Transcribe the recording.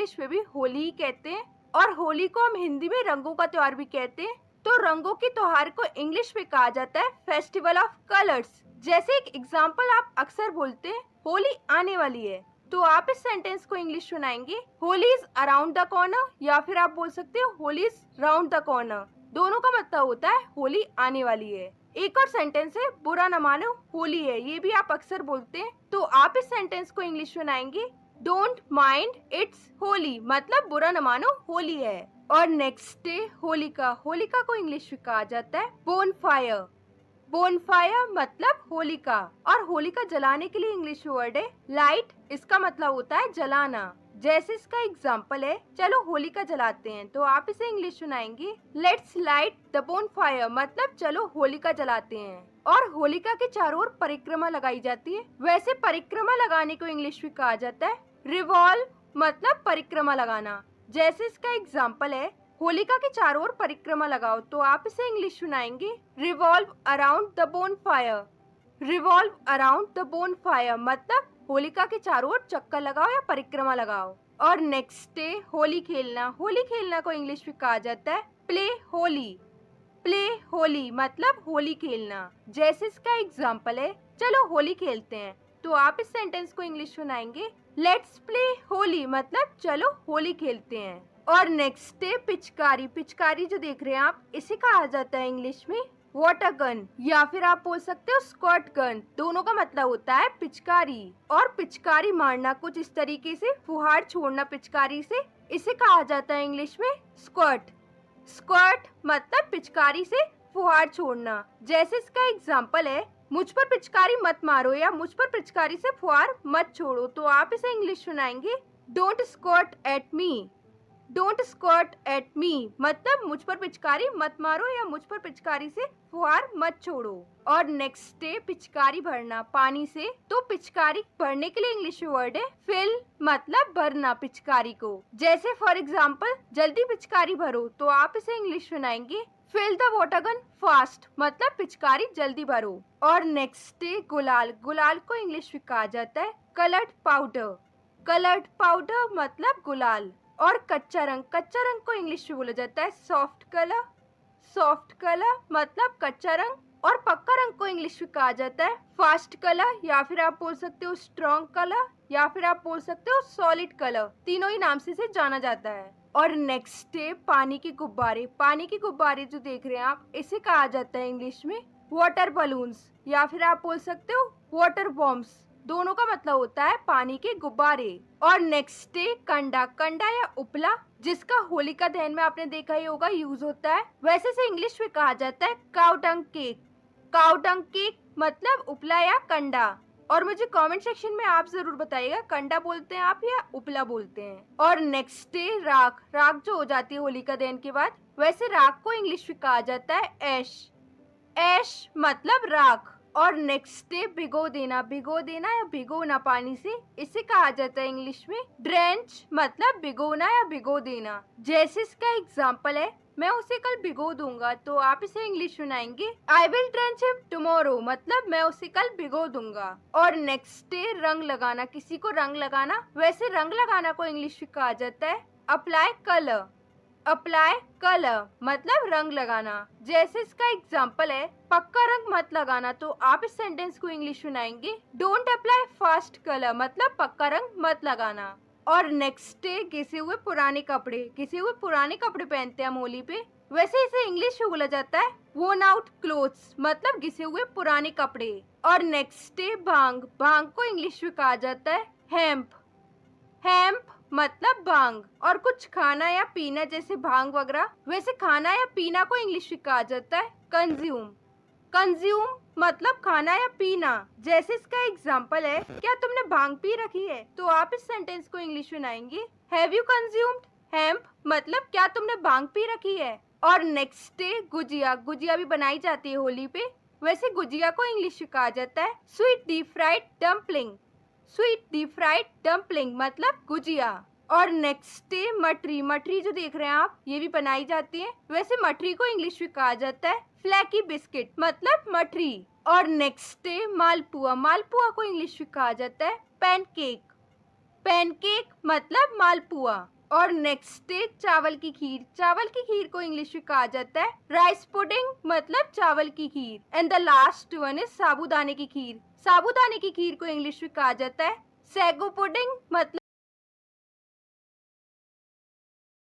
English में भी होली ही कहते हैं और होली को हम हिंदी में रंगों का त्योहार भी कहते हैं। तो रंगों के त्योहार को इंग्लिश में कहा जाता है फेस्टिवल ऑफ कलर्स। जैसे एक एग्जाम्पल आप अक्सर बोलते हैं होली आने वाली है, तो आप इस सेंटेंस को इंग्लिश सुनाएंगे Holi is around the corner, या फिर आप बोल सकते हो Holi is round the corner. दोनों का मतलब होता है होली आने वाली है। एक और सेंटेंस है बुरा न मानो होली है, ये भी आप अक्सर बोलते हैं, तो आप इस सेंटेंस को इंग्लिश सुनाएंगे डोंट माइंड इट्स होली, मतलब बुरा न मानो होली है। और नेक्स्ट डे होलिका, होलिका को इंग्लिश में कहा जाता है बोनफायर। बोनफायर मतलब होलिका, और होलिका जलाने के लिए इंग्लिश वर्ड है लाइट, इसका मतलब होता है जलाना। जैसे इसका एग्जाम्पल है चलो होलिका जलाते हैं, तो आप इसे इंग्लिश सुनाएंगे लेट्स लाइट द बोनफायर, मतलब चलो होलिका जलाते हैं। और होलिका के चारों ओर परिक्रमा लगाई जाती है। वैसे परिक्रमा लगाने को इंग्लिश में कहा जाता है रिवॉल्व, मतलब परिक्रमा लगाना। जैसे इसका एग्जाम्पल है होलिका के चारों ओर परिक्रमा लगाओ, तो आप इसे इंग्लिश सुनाएंगे revolve around the bonfire. Revolve around the bonfire मतलब होलिका के चारों ओर चक्कर लगाओ या परिक्रमा लगाओ। और नेक्स्ट डे होली खेलना, होली खेलना को इंग्लिश में कहा जाता है प्ले होली। प्ले होली मतलब होली खेलना। जैसे इसका एग्जाम्पल है चलो होली खेलते हैं, तो आप इस सेंटेंस को इंग्लिश सुनाएंगे लेट्स प्ले होली, मतलब चलो होली खेलते हैं। और नेक्स्ट डे पिचकारी, पिचकारी जो देख रहे हैं आप, इसे कहा जाता है इंग्लिश में वाटर गन, या फिर आप बोल सकते हो स्क्वाट गन। दोनों का मतलब होता है पिचकारी। और पिचकारी मारना कुछ इस तरीके से, फुहार छोड़ना पिचकारी से, इसे कहा जाता है इंग्लिश में स्क्वाट। स्क्वाट मतलब पिचकारी से फुहार छोड़ना। जैसे इसका एग्जाम्पल है मुझ पर पिचकारी मत मारो या मुझ पर पिचकारी से फुहार मत छोड़ो, तो आप इसे इंग्लिश सुनाएंगे don't squat at me. Don't squat at me मतलब मुझ पर पिचकारी मत मारो या मुझ पर पिचकारी से फुहार मत छोड़ो। और नेक्स्ट डे पिचकारी भरना पानी से, तो पिचकारी भरने के लिए इंग्लिश वर्ड है फिल, मतलब भरना पिचकारी को। जैसे फॉर एग्जाम्पल जल्दी पिचकारी भरो, तो आप इसे इंग्लिश सुनाएंगे fill the water gun fast, मतलब पिचकारी जल्दी भरो। और नेक्स्ट डे गुलाल, गुलाल को इंग्लिश में कहा जाता है कलर्ड पाउडर। कलर्ड पाउडर मतलब गुलाल। और कच्चा रंग, कच्चा रंग को इंग्लिश में बोला जाता है सॉफ्ट कलर। सॉफ्ट कलर मतलब कच्चा रंग। और पक्का रंग को इंग्लिश में कहा जाता है फास्ट कलर, या फिर आप बोल सकते हो स्ट्रॉन्ग कलर, या फिर आप बोल सकते हो सॉलिड कलर। तीनों ही नाम से इसे जाना जाता है। और नेक्स्ट डे पानी के गुब्बारे, पानी के गुब्बारे जो देख रहे हैं आप, इसे कहा जाता है इंग्लिश में वाटर बलून्स, या फिर आप बोल सकते हो वाटर बॉम्ब्स। दोनों का मतलब होता है पानी के गुब्बारे। और नेक्स्ट डे कंडा, कंडा या उपला, जिसका होलिका दहन में आपने देखा ही होगा यूज होता है, वैसे से इंग्लिश में कहा जाता है cow dung cake. Cow dung cake मतलब उपला या कंडा। और मुझे कमेंट सेक्शन में आप जरूर बताइएगा कंडा बोलते हैं आप या उपला बोलते हैं। और नेक्स्ट डे राख, राख जो हो जाती है होलिका दहन के बाद, वैसे राख को इंग्लिश में कहा जाता है ऐश। ऐश मतलब राख। और नेक्स्ट डे भिगो देना, भिगो देना या भिगोना पानी से, इसे कहा जाता है इंग्लिश में ड्रेंच, मतलब भिगोना या भिगो देना। जैसे इसका एग्जाम्पल है मैं उसे कल भिगो दूंगा, तो आप इसे इंग्लिश सुनाएंगे I will drench him tomorrow, मतलब मैं उसे कल भिगो दूंगा। और नेक्स्ट डे रंग लगाना, किसी को रंग लगाना, वैसे रंग लगाना को इंग्लिश में कहा जाता है अप्लाई कलर। अप्लाई कलर मतलब रंग लगाना। जैसे इसका एग्जाम्पल है पक्का रंग मत लगाना, तो आप इस सेंटेंस को इंग्लिश सुनाएंगे डोंट अप्लाई फास्ट कलर, मतलब पक्का रंग मत लगाना। और नेक्स्ट डे घिसे हुए पुराने कपड़े, घिसे हुए पुराने कपड़े पहनते हैं हम होली पे, वैसे इसे इंग्लिश में बोला जाता है worn आउट क्लोथ्स, मतलब घिसे हुए पुराने कपड़े। और नेक्स्ट डे भांग, भांग को इंग्लिश में कहा जाता है हेम्प। हेम्प मतलब भांग। और कुछ खाना या पीना जैसे भांग वगैरह, वैसे खाना या पीना को इंग्लिश में कहा जाता है कंज्यूम। कंज्यूम मतलब खाना या पीना। जैसे इसका एग्जाम्पल है क्या तुमने भांग पी रखी है, तो आप इस सेंटेंस को इंग्लिश में सुनाएंगे हैव यू कंज्यूम्ड हेम्प, मतलब क्या तुमने भांग पी रखी है। और नेक्स्ट डे गुजिया, गुजिया भी बनाई जाती है होली पे, वैसे गुजिया को इंग्लिश में कहा जाता है sweet deep fried dumpling. Sweet deep fried dumpling मतलब गुजिया। और नेक्स्ट डे मठरी, मठरी जो देख रहे हैं आप, ये भी बनाई जाती है, वैसे मठरी को इंग्लिश में कहा जाता है फ्लैकी बिस्किट, मतलब मठरी। और नेक्स्ट डे मालपुआ, मालपुआ को इंग्लिश में कहा जाता है पैनकेक। पैनकेक मतलब मालपुआ। और नेक्स्ट है चावल की खीर। चावल की खीर को इंग्लिश में कहा जाता है राइस पुडिंग मतलब चावल की खीर। And the last one is साबूदाने की खीर। साबूदाने की खीर को इंग्लिश में कहा जाता है सैगो पुडिंग मतलब